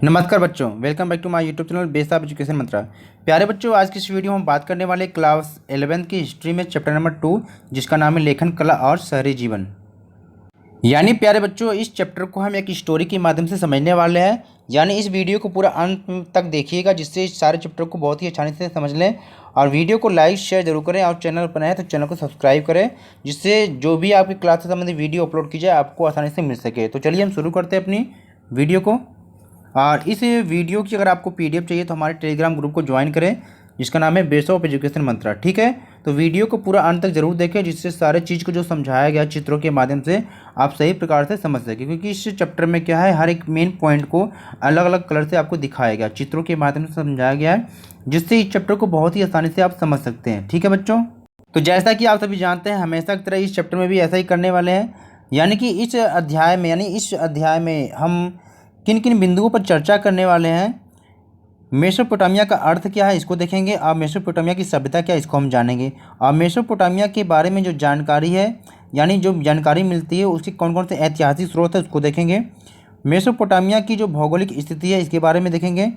नमस्कार बच्चों, welcome back to my YouTube channel base of education Mantra. प्यारे बच्चों, आज की इस वीडियो में हम बात करने वाले क्लास 11th की हिस्ट्री में चैप्टर नंबर 2, जिसका नाम है लेखन कला और शहरी जीवन। यानी प्यारे बच्चों, इस चैप्टर को हम एक स्टोरी के माध्यम से समझने वाले हैं। यानी इस वीडियो को पूरा अंत तक देखिएगा, जिससे इस सारे चैप्टर को बहुत ही आसानी से समझ लें। और वीडियो को लाइक शेयर जरूर करें, और चैनल पर नए हैं तो चैनल को सब्सक्राइब करें, जिससे जो भी आपकी क्लास से संबंधित वीडियो अपलोड की जाए आपको आसानी से मिल सके। तो चलिए हम शुरू करते हैं अपनी वीडियो को। और इस वीडियो की अगर आपको पीडीएफ चाहिए तो हमारे टेलीग्राम ग्रुप को ज्वाइन करें, जिसका नाम है बेस ऑफ एजुकेशन मंत्रा। ठीक है, तो वीडियो को पूरा अंत तक जरूर देखें, जिससे सारे चीज़ को जो समझाया गया चित्रों के माध्यम से आप सही प्रकार से समझ सकें। क्योंकि इस चैप्टर में क्या है, हर एक मेन पॉइंट को अलग अलग कलर से आपको दिखाया गया, चित्रों के माध्यम से समझाया गया है, जिससे इस चैप्टर को बहुत ही आसानी से आप समझ सकते हैं। ठीक है बच्चों, तो जैसा कि आप सभी जानते हैं, हमेशा की तरह इस चैप्टर में भी ऐसा ही करने वाले हैं। यानी कि इस अध्याय में हम किन किन बिंदुओं पर चर्चा करने वाले हैं। मेसोपोटामिया का अर्थ क्या है इसको देखेंगे, और मेसोपोटामिया की सभ्यता क्या है इसको हम जानेंगे। और मेसोपोटामिया के बारे में जो जानकारी है, यानी जो जानकारी मिलती है उसके कौन कौन से ऐतिहासिक स्रोत है उसको देखेंगे। मेसोपोटामिया की जो भौगोलिक स्थिति है इसके बारे में देखेंगे।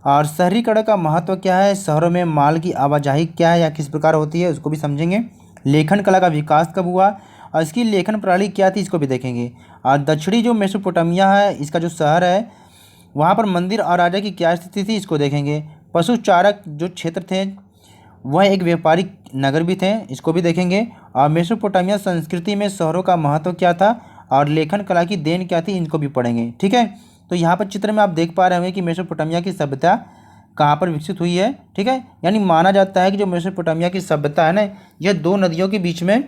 और शहरीकरण का महत्व क्या है, शहरों में माल की आवाजाही क्या है या किस प्रकार होती है उसको भी समझेंगे। लेखन कला का विकास कब हुआ और इसकी लेखन प्रणाली क्या थी इसको भी देखेंगे। और दक्षिणी जो मेसोपोटामिया है, इसका जो शहर है वहाँ पर मंदिर और राजा की क्या स्थिति थी इसको देखेंगे। पशु चारक जो क्षेत्र थे वह एक व्यापारिक नगर भी थे, इसको भी देखेंगे। और मेसोपोटामिया संस्कृति में शहरों का महत्व क्या था और लेखन कला की देन क्या थी इनको भी पढ़ेंगे। ठीक है, तो यहाँ पर चित्र में आप देख पा रहे होंगे कि मेसोपोटामिया की सभ्यता कहाँ पर विकसित हुई है। ठीक है, यानी माना जाता है कि जो मेसोपोटामिया की सभ्यता है ना, यह दो नदियों के बीच में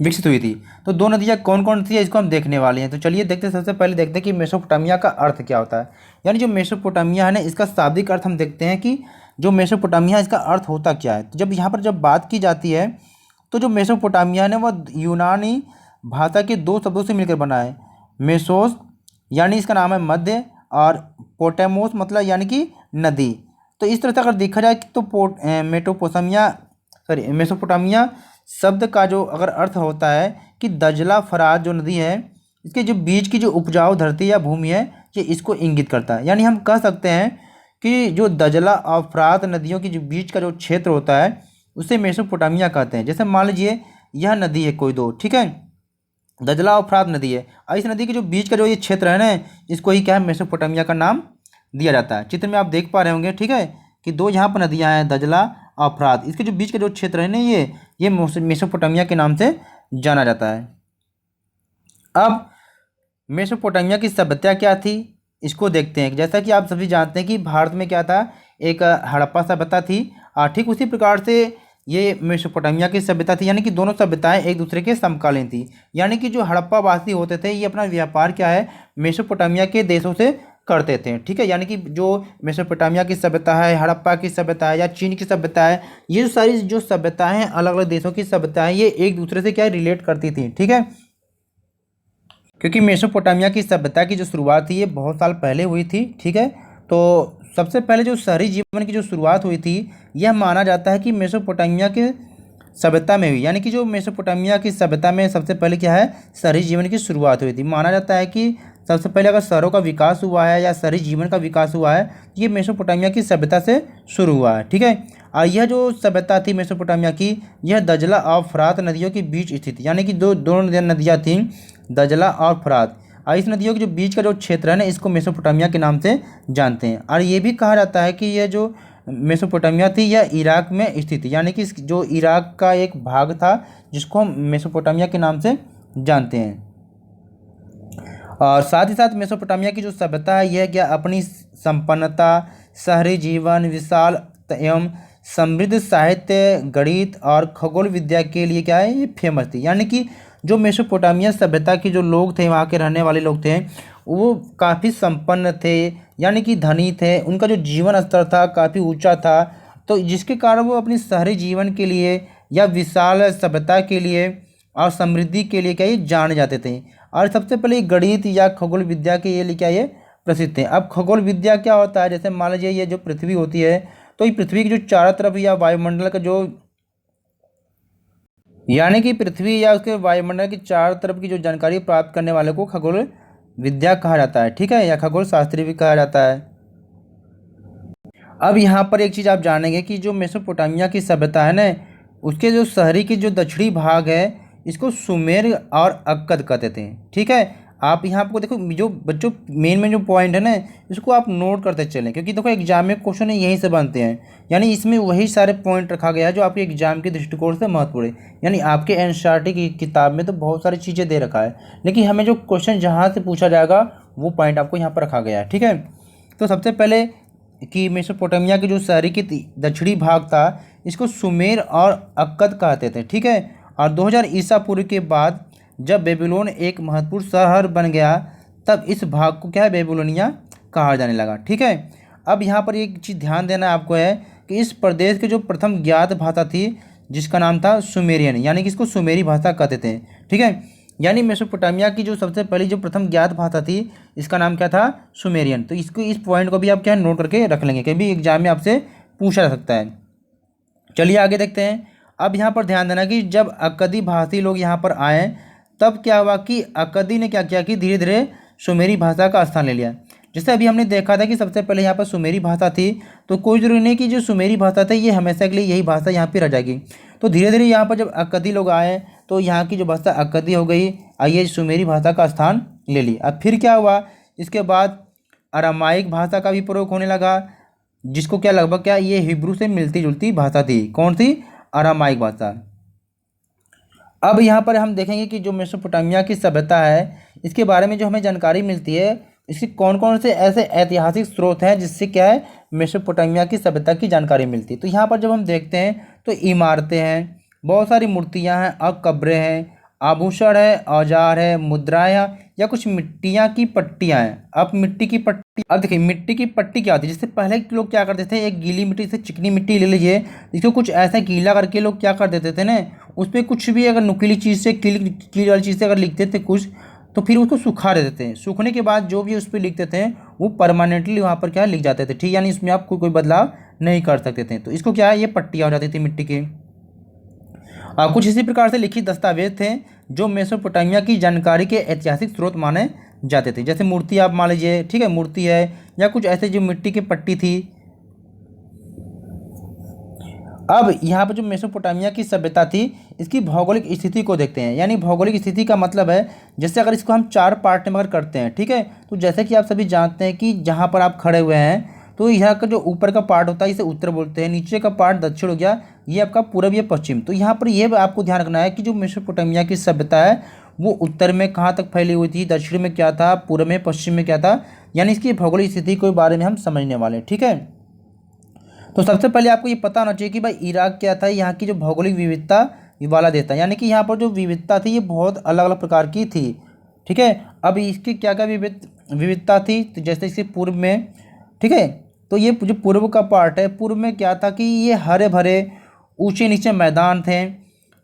विकसित हुई थी। तो दो नदियाँ कौन कौन सी है इसको हम देखने वाले हैं। तो चलिए देखते हैं, सबसे पहले देखते हैं कि मेसोपोटामिया का अर्थ क्या होता है। यानी जो मेसोपोटामिया है ना, इसका शाब्दिक अर्थ हम देखते हैं कि जो मेसोपोटामिया इसका अर्थ होता क्या है। तो जब यहाँ पर जब बात की जाती है तो जो मेसोपोटामिया है ना, वह यूनानी भाषा के दो शब्दों से मिलकर बना है। मेसोस यानी इसका नाम है मध्य, और पोटेमोस मतलब यानी कि नदी। तो इस तरह से अगर देखा जाए तो मेसोपोटामिया शब्द का जो अगर अर्थ होता है कि दजला फरात जो नदी है, इसके जो बीच की जो उपजाऊ धरती या भूमि है, ये इसको इंगित करता है। यानी हम कह सकते हैं कि जो दजला और फरात नदियों के जो बीच का जो क्षेत्र होता है उसे मेसोपोटामिया कहते हैं। जैसे मान लीजिए यह नदी है कोई दो, ठीक है, दजला और फरात नदी है, और इस नदी के जो बीच का जो ये क्षेत्र है ना, इसको ही क्या है, मेसोपोटामिया का नाम दिया जाता है। चित्र में आप देख पा रहे होंगे, ठीक है, कि दो यहाँ पर नदियाँ हैं, दजला और फरात, इसके जो बीच का जो क्षेत्र है ना, ये मेसोपोटामिया के नाम से जाना जाता है। अब मेसोपोटामिया की सभ्यता क्या थी इसको देखते हैं। जैसा कि आप सभी जानते हैं कि भारत में क्या था, एक हड़प्पा सभ्यता थी, और ठीक उसी प्रकार से ये मेसोपोटामिया की सभ्यता थी। यानी कि दोनों सभ्यताएं एक दूसरे के समकालीन थी। यानी कि जो हड़प्पा वासी होते थे ये अपना व्यापार क्या है, मेसोपोटामिया के देशों से करते थे। ठीक है, यानी कि जो मेसोपोटामिया की सभ्यता है, हड़प्पा की सभ्यता है या चीन की सभ्यता है, ये जो सारी जो सभ्यताएं हैं, अलग अलग देशों की सभ्यताएं, ये एक दूसरे से क्या रिलेट करती थी। ठीक है, क्योंकि मेसोपोटामिया की सभ्यता की जो शुरुआत थी ये बहुत साल पहले हुई थी। ठीक है, तो सबसे पहले जो शहरी जीवन की जो शुरुआत हुई थी, यह माना जाता है कि मेसोपोटामिया के सभ्यता में हुई। यानी कि जो मेसोपोटामिया की सभ्यता में सबसे पहले क्या है, शहरी जीवन की शुरुआत हुई थी। माना जाता है कि सबसे पहले अगर शहरों का विकास हुआ है या शहरी जीवन का विकास हुआ है, तो ये मेसोपोटामिया की सभ्यता से शुरू हुआ है। ठीक है, और यह जो सभ्यता थी मेसोपोटामिया की, यह दजला और फरात नदियों के बीच स्थित, यानी कि दो नदियाँ थीं, दजला और फरात, और इस नदियों के जो बीच का जो क्षेत्र है ना, इसको मेसोपोटामिया के नाम से जानते हैं। और ये भी कहा जाता है कि यह जो मेसोपोटामिया थी यह इराक में स्थित, यानी कि जो इराक का एक भाग था जिसको हम मेसोपोटामिया के नाम से जानते हैं। और साथ ही साथ मेसोपोटामिया की जो सभ्यता है यह क्या, अपनी संपन्नता, शहरी जीवन, विशाल एवं समृद्ध साहित्य, गणित और खगोल विद्या के लिए क्या है, ये फेमस थी। यानी कि जो मेसोपोटामिया सभ्यता के जो लोग थे, वहाँ के रहने वाले लोग थे, वो काफ़ी संपन्न थे, यानी कि धनी थे, उनका जो जीवन स्तर था काफ़ी ऊंचा था। तो जिसके कारण वो अपनी शहरी जीवन के लिए या विशाल सभ्यता के लिए और समृद्धि के लिए क्या ये जाने जाते थे। और सबसे पहले गणित या खगोल विद्या के लिए क्या ये प्रसिद्ध थे। अब खगोल विद्या क्या होता है, जैसे मान लीजिए ये जो पृथ्वी होती है, तो ये पृथ्वी की जो चारों तरफ या वायुमंडल का जो, यानी कि पृथ्वी या उसके वायुमंडल की चारों तरफ की जो जानकारी प्राप्त करने वाले को खगोल विद्या कहा जाता है, ठीक है, या खगोल शास्त्री भी कहा जाता है। अब यहाँ पर एक चीज़ आप जानेंगे कि जो मेसोपोटामिया की सभ्यता है ना, उसके जो शहरी की जो दक्षिणी भाग है इसको सुमेर और अक्कद कहते थे, ठीक है। आप यहाँ पर देखो जो बच्चों मेन में जो पॉइंट है ना, इसको आप नोट करते चलें, क्योंकि देखो एग्जाम में क्वेश्चन यहीं से बनते हैं। यानी इसमें वही सारे पॉइंट रखा गया है जो आपके एग्जाम के दृष्टिकोण से महत्वपूर्ण है। यानी आपके एनसीईआरटी की किताब में तो बहुत सारी चीज़ें दे रखा है, लेकिन हमें जो क्वेश्चन जहाँ से पूछा जाएगा वो पॉइंट आपको यहाँ पर रखा गया है, ठीक है। तो सबसे पहले कि मेसोपोटामिया के जो शहरी की दक्षिणी भाग था इसको सुमेर और अक्कद कहते थे, ठीक है। और 2000 ईसा पूर्व के बाद जब बेबीलोन एक महत्वपूर्ण शहर बन गया तब इस भाग को क्या है, बेबीलोनिया कहा जाने लगा, ठीक है। अब यहाँ पर एक चीज़ ध्यान देना आपको है कि इस प्रदेश के जो प्रथम ज्ञात भाषा थी जिसका नाम था सुमेरियन, यानी कि इसको सुमेरी भाषा कहते थे, ठीक है। यानी मेसोपोटामिया की जो सबसे पहली जो प्रथम ज्ञात भाषा थी इसका नाम क्या था, सुमेरियन। तो इसको इस पॉइंट को भी आप क्या नोट करके रख लेंगे, कभी एग्जाम में आपसे पूछा जा सकता है। चलिए आगे देखते हैं। अब यहाँ पर ध्यान देना कि जब अक्कदी भाषी लोग यहाँ पर आए तब क्या हुआ कि अक्कदी ने क्या किया कि धीरे धीरे सुमेरी भाषा का स्थान ले लिया। जैसे अभी हमने देखा था कि सबसे पहले यहाँ पर सुमेरी भाषा थी, तो कोई जरूरी नहीं कि जो सुमेरी भाषा थी ये हमेशा के लिए यही भाषा यहाँ पर रह जाएगी। तो धीरे धीरे यहाँ पर जब अक्कदी लोग आए तो यहाँ की जो भाषा अक्कदी हो गई, आइए सुमेरी भाषा का स्थान ले ली। अब फिर क्या हुआ, इसके बाद अरामाइक भाषा का भी प्रयोग होने लगा, जिसको क्या लगभग क्या ये हिब्रू से मिलती जुलती भाषा थी। कौन सी, अरामाइक भाषा। अब यहाँ पर हम देखेंगे कि जो मेसोपोटामिया की सभ्यता है इसके बारे में जो हमें जानकारी मिलती है, इसके कौन कौन से ऐसे ऐतिहासिक स्रोत हैं जिससे क्या है मेसोपोटामिया की सभ्यता की जानकारी मिलती है। तो यहाँ पर जब हम देखते हैं तो इमारतें हैं, बहुत सारी मूर्तियाँ हैं और कब्रें हैं, आभूषण है, औजार है, मुद्राएं हैं, या कुछ मिट्टियाँ की पट्टियाँ हैं। अब मिट्टी की पट्टी, अब देखिए मिट्टी की पट्टी क्या होती है, जिससे पहले लोग क्या करते थे, एक गीली मिट्टी से चिकनी मिट्टी ले लीजिए, इसको कुछ ऐसा गीला करके लोग क्या कर देते थे ना, उस पर कुछ भी अगर नुकीली चीज़ से कील वाली चीज़ से अगर लिखते थे कुछ, तो फिर उसको सुखा देते थे। सूखने के बाद जो भी उस पर लिखते थे वो परमानेंटली वहाँ पर क्या लिख जाते थे, ठीक, यानी इसमें आप कोई बदलाव नहीं कर सकते थे। तो इसको क्या है, ये पट्टियाँ हो जाती थी मिट्टी की। कुछ इसी प्रकार से लिखित दस्तावेज थे जो मेसोपोटामिया की जानकारी के ऐतिहासिक स्रोत माने जाते थे। जैसे मूर्ति आप मान लीजिए, ठीक है, मूर्ति है, या कुछ ऐसे जो मिट्टी की पट्टी थी। अब यहाँ पर जो मेसोपोटामिया की सभ्यता थी इसकी भौगोलिक स्थिति को देखते हैं। यानी भौगोलिक स्थिति का मतलब है, जैसे अगर इसको हम 4 पार्ट में अगर करते हैं, ठीक है, तो जैसे कि आप सभी जानते हैं कि जहाँ पर आप खड़े हुए हैं तो यहाँ का जो ऊपर का पार्ट होता है इसे उत्तर बोलते हैं, नीचे का पार्ट दक्षिण हो गया, ये आपका पूरब, ये पश्चिम। तो यहाँ पर ये आपको ध्यान रखना है कि जो मेसोपोटामिया की सभ्यता है वो उत्तर में कहाँ तक फैली हुई थी, दक्षिण में क्या था, पूर्व में, पश्चिम में क्या था। यानी इसकी भौगोलिक स्थिति के बारे में हम समझने वाले हैं, ठीक है। तो सबसे पहले आपको ये पता होना चाहिए कि भाई इराक क्या था, यहाँ की जो भौगोलिक विविधता वाला देता है। यानी कि यहाँ पर जो विविधता थी ये बहुत अलग अलग प्रकार की थी, ठीक है। अब इसकी क्या क्या विविधता थी, तो जैसे इसके पूर्व में, ठीक है, तो ये जो पूर्व का पार्ट है, पूर्व में क्या था कि ये हरे भरे ऊंचे नीचे मैदान थे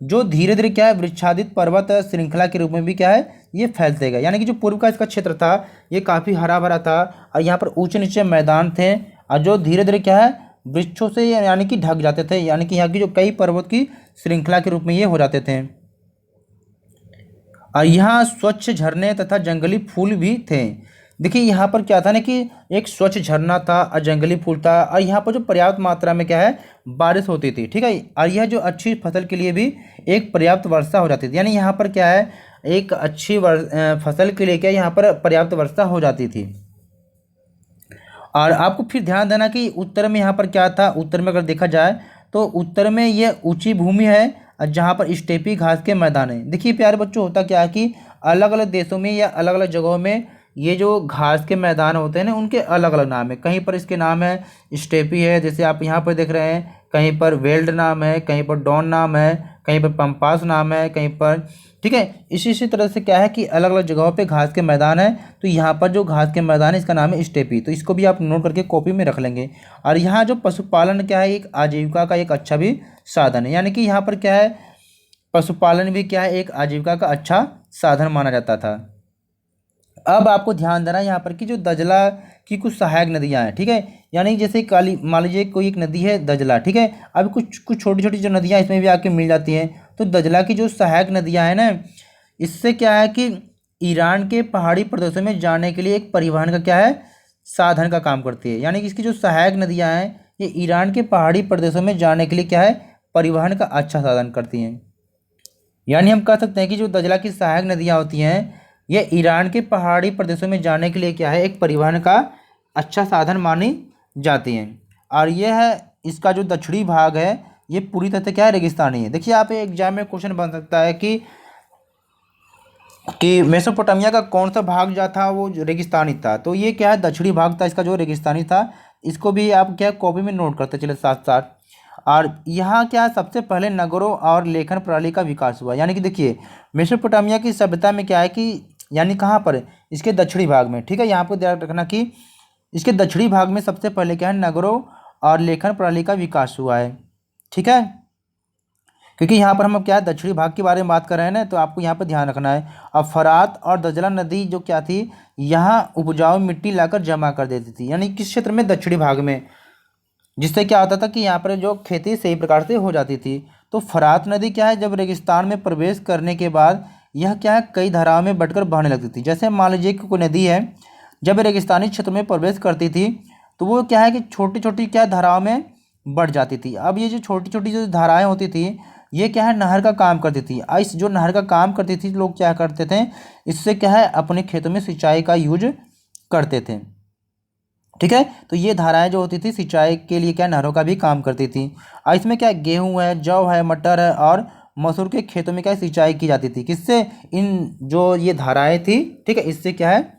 जो धीरे धीरे क्या है वृक्षादित पर्वत श्रृंखला के रूप में भी क्या है ये फैलते गए। यानी कि जो पूर्व का इसका क्षेत्र था ये काफ़ी हरा भरा था और यहाँ पर ऊंचे नीचे मैदान थे और जो धीरे धीरे क्या है वृक्षों से यानी कि ढक जाते थे। यानी कि यहाँ की जो कई पर्वत की श्रृंखला के रूप में ये हो जाते थे। और यहाँ स्वच्छ झरने तथा जंगली फूल भी थे। देखिए यहाँ पर क्या था ना कि एक स्वच्छ झरना था और जंगली फूल था और यहाँ पर जो पर्याप्त मात्रा में क्या है बारिश होती थी, ठीक है। और यह जो अच्छी फसल के लिए भी एक पर्याप्त वर्षा हो जाती थी। यानी यहाँ पर क्या है एक अच्छी फसल के लिए क्या यहाँ पर पर्याप्त वर्षा हो जाती थी। और आपको फिर ध्यान देना कि उत्तर में यहाँ पर क्या था, उत्तर में अगर देखा जाए तो उत्तर में ये ऊंची भूमि है जहाँ पर स्टेपी घास के मैदान है। देखिए प्यारे बच्चों होता क्या है कि अलग अलग देशों में या अलग अलग जगहों में ये जो घास के मैदान होते हैं ना उनके अलग अलग नाम है। कहीं पर इसके नाम है स्टेपी है, जैसे आप यहाँ पर देख रहे हैं, कहीं पर वेल्ड नाम है, कहीं पर डॉन नाम है, कहीं पर पंपास नाम है, कहीं पर, ठीक है। इसी तरह से क्या है कि अलग अलग जगहों पे घास के मैदान है। तो यहाँ पर जो घास के मैदान है इसका नाम है स्टेपी। तो इसको भी आप नोट करके कॉपी में रख लेंगे। और यहाँ जो पशुपालन क्या है एक आजीविका का एक अच्छा भी साधन है। यानी कि यहाँ पर क्या है पशुपालन भी क्या है एक आजीविका का अच्छा साधन माना जाता था। अब आपको ध्यान देना यहाँ पर कि जो दजला की कुछ सहायक नदियाँ हैं, ठीक है। यानी जैसे काली मान लीजिए कोई एक नदी है दजला, ठीक है। अब कुछ छोटी छोटी जो नदियाँ इसमें भी आके मिल जाती हैं। तो दजला की जो सहायक नदियाँ हैं ना इससे क्या है कि ईरान के पहाड़ी प्रदेशों में जाने के लिए एक परिवहन का क्या है, साधन का काम करती है। यानी कि इसकी जो सहायक नदियाँ हैं ये ईरान के पहाड़ी प्रदेशों में जाने के लिए क्या है, परिवहन का अच्छा साधन करती हैं। यानी हम कह सकते हैं कि जो दजला की सहायक नदियाँ होती हैं ये ईरान के पहाड़ी प्रदेशों में जाने के लिए क्या है, एक परिवहन का अच्छा साधन मानी जाती हैं। और यह है इसका जो दक्षिणी भाग है ये पूरी तरह से क्या है, रेगिस्तानी है। देखिए यहाँ पे एग्जाम में क्वेश्चन बन सकता है कि मेसोपोटामिया का कौन सा भाग जो था वो रेगिस्तानी था, तो ये क्या है, दक्षिणी भाग था इसका जो रेगिस्तानी था। इसको भी आप क्या कॉपी में नोट करते चले साथ साथ। और यहाँ क्या सबसे पहले नगरों और लेखन प्रणाली का विकास हुआ। यानी कि देखिए मेसोपोटामिया की सभ्यता में क्या है कि यानी कहाँ पर, इसके दक्षिणी भाग में, ठीक है। यहाँ पर ध्यान रखना कि इसके दक्षिणी भाग में सबसे पहले क्या है, नगरों और लेखन प्रणाली का विकास हुआ है, ठीक है। क्योंकि यहाँ पर हम अब क्या है, दक्षिणी भाग के बारे में बात कर रहे हैं ना, तो आपको यहाँ पर ध्यान रखना है। अब फरात और दजला नदी जो क्या थी, यहाँ उपजाऊ मिट्टी लाकर जमा कर देती थी। यानी किस क्षेत्र में, दक्षिणी भाग में, जिससे क्या होता था कि यहाँ पर जो खेती सही प्रकार से हो जाती थी। तो फरात नदी क्या है, जब रेगिस्तान में प्रवेश करने के बाद यह क्या है, कई धाराओं में बंटकर बहने लगती थी। जैसे मान लीजिए कि कोई नदी है, जब रेगिस्तानी क्षेत्र में प्रवेश करती थी तो वो क्या है कि छोटी छोटी क्या धाराओं में बढ़ जाती थी। अब ये जो छोटी छोटी जो धाराएं होती थी ये क्या है, नहर का काम करती थी। इस जो नहर का काम करती थी लोग क्या करते थे, इससे क्या है अपने खेतों में सिंचाई का यूज करते थे, ठीक है। तो ये धाराएं जो होती थी सिंचाई के लिए क्या नहरों का भी काम करती थी। और इसमें क्या गेहूँ है, जौ है, मटर है और मसूर के खेतों में क्या सिंचाई की जाती थी। किससे, इन जो ये धाराएं थी, ठीक है, इससे क्या है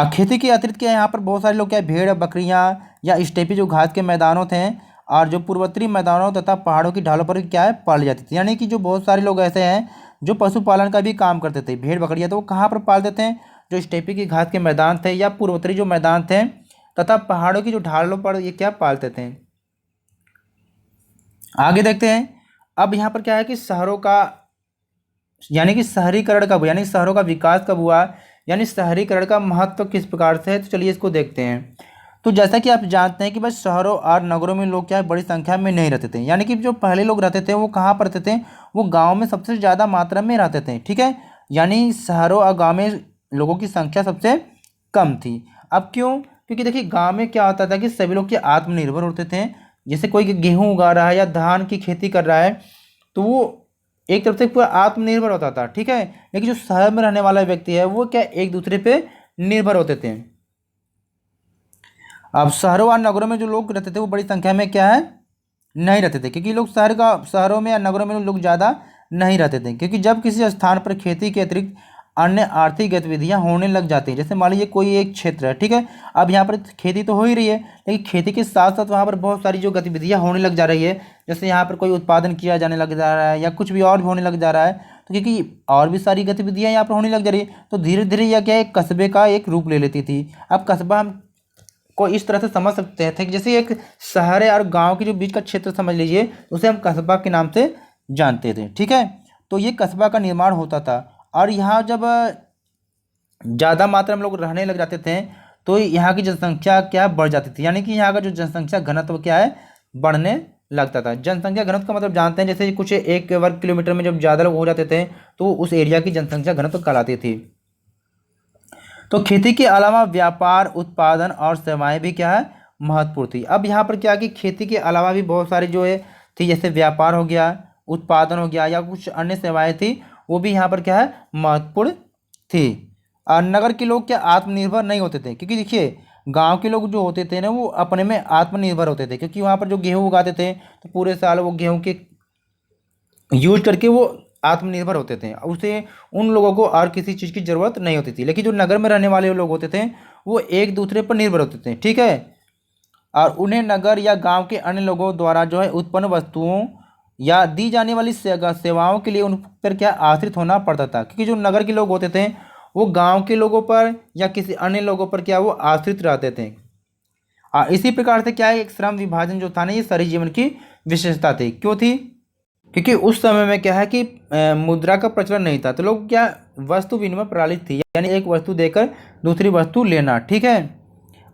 खेती के अतिरिक्त क्या है, यहाँ पर बहुत सारे लोग क्या है, भेड़ बकरियाँ या स्टेपी जो घास के मैदानों थे और जो पूर्वोत्तरी मैदानों तथा पहाड़ों की ढालों पर क्या है, पाली जाती थी। यानी कि जो बहुत सारे लोग ऐसे हैं जो पशुपालन का भी काम करते थे, भेड़ बकरियाँ, तो वो कहाँ पर पालते थे, जो स्टेपी की घास के मैदान थे या पूर्वोत्तरी जो मैदान थे तथा पहाड़ों की जो ढालों पर ये क्या पालते थे। आगे देखते हैं। अब यहाँ पर क्या है कि शहरों का यानी कि शहरीकरण कब, यानी शहरों का विकास कब हुआ, यानी शहरीकरण का महत्व किस प्रकार से है, तो चलिए इसको देखते हैं। तो जैसा कि आप जानते हैं कि बस शहरों और नगरों में लोग क्या है, बड़ी संख्या में नहीं रहते थे। यानी कि जो पहले लोग रहते थे वो कहाँ पर रहते थे, वो गाँव में सबसे ज़्यादा मात्रा में रहते थे, ठीक है। यानी शहरों और गाँव में लोगों की संख्या सबसे कम थी। अब क्यों, क्योंकि देखिए गाँव में क्या होता था कि सभी लोग क्या आत्मनिर्भर होते थे। जैसे कोई गेहूँ उगा रहा है या धान की खेती कर रहा है तो वो एक तरफ से पूरा आत्मनिर्भर होता था, ठीक है। लेकिन जो शहर में रहने वाला व्यक्ति है वो क्या एक दूसरे पे निर्भर होते थे। अब शहरों और नगरों में जो लोग रहते थे वो बड़ी संख्या में क्या है, नहीं रहते थे, क्योंकि लोग शहरों में या नगरों में लोग ज़्यादा नहीं रहते थे। क्योंकि जब किसी स्थान पर खेती के अतिरिक्त अन्य आर्थिक गतिविधियां होने लग जाती हैं, जैसे मान लीजिए कोई एक क्षेत्र है, ठीक है, अब यहाँ पर खेती तो हो ही रही है, लेकिन खेती के साथ साथ वहाँ पर बहुत सारी जो गतिविधियां होने लग जा रही है, जैसे यहाँ पर कोई उत्पादन किया जाने लग जा रहा है या कुछ भी और भी होने लग जा रहा है, तो क्योंकि और भी सारी गतिविधियाँ यहाँ पर होने लग जा रही है तो धीरे धीरे यह क्या है, एक कस्बे का एक रूप ले लेती थी। अब कस्बा हम को इस तरह से समझ सकते थे कि जैसे एक शहर है और गांव के जो बीच का क्षेत्र समझ लीजिए, उसे हम कस्बा के नाम से जानते थे, ठीक है। तो ये कस्बा का निर्माण होता था और यहाँ जब ज़्यादा मात्रा में लोग रहने लग जाते थे तो यहाँ की जनसंख्या क्या बढ़ जाती थी। यानी कि यहाँ का जो जनसंख्या घनत्व क्या है, बढ़ने लगता था। जनसंख्या घनत्व का मतलब जानते हैं, जैसे कुछ 1 वर्ग किलोमीटर में जब ज़्यादा लोग हो जाते थे तो उस एरिया की जनसंख्या घनत्व कहलाती थी। तो खेती के अलावा व्यापार, उत्पादन और सेवाएं भी क्या है, महत्वपूर्ण थी। अब यहाँ पर क्या कि खेती के अलावा भी बहुत सारी जो है थी, जैसे व्यापार हो गया, उत्पादन हो गया या कुछ अन्य सेवाएं थी, वो भी यहाँ पर क्या है, महत्वपूर्ण थी। और नगर के लोग क्या आत्मनिर्भर नहीं होते थे, क्योंकि देखिए गांव के लोग जो होते थे ना वो अपने में आत्मनिर्भर होते थे, क्योंकि वहाँ पर जो गेहूँ उगाते थे तो पूरे साल वो गेहूँ के यूज करके वो आत्मनिर्भर होते थे, उसे उन लोगों को और किसी चीज़ की ज़रूरत नहीं होती थी। लेकिन जो नगर में रहने वाले लोग होते थे वो एक दूसरे पर निर्भर होते थे, ठीक है। और उन्हें नगर या गांव के अन्य लोगों द्वारा जो है उत्पन्न वस्तुओं या दी जाने वाली सेवाओं के लिए उन पर क्या आश्रित होना पड़ता था, क्योंकि जो नगर के लोग होते थे वो गाँव के लोगों पर या किसी अन्य लोगों पर क्या वो आश्रित रहते थे। इसी प्रकार से क्या है, एक श्रम विभाजन जो था ना ये शहरी जीवन की विशेषता थी। क्यों थी, क्योंकि उस समय में क्या है कि मुद्रा का प्रचलन नहीं था, तो लोग क्या वस्तु विनिमय प्रणाली थी, यानी एक वस्तु देकर दूसरी वस्तु लेना, ठीक है।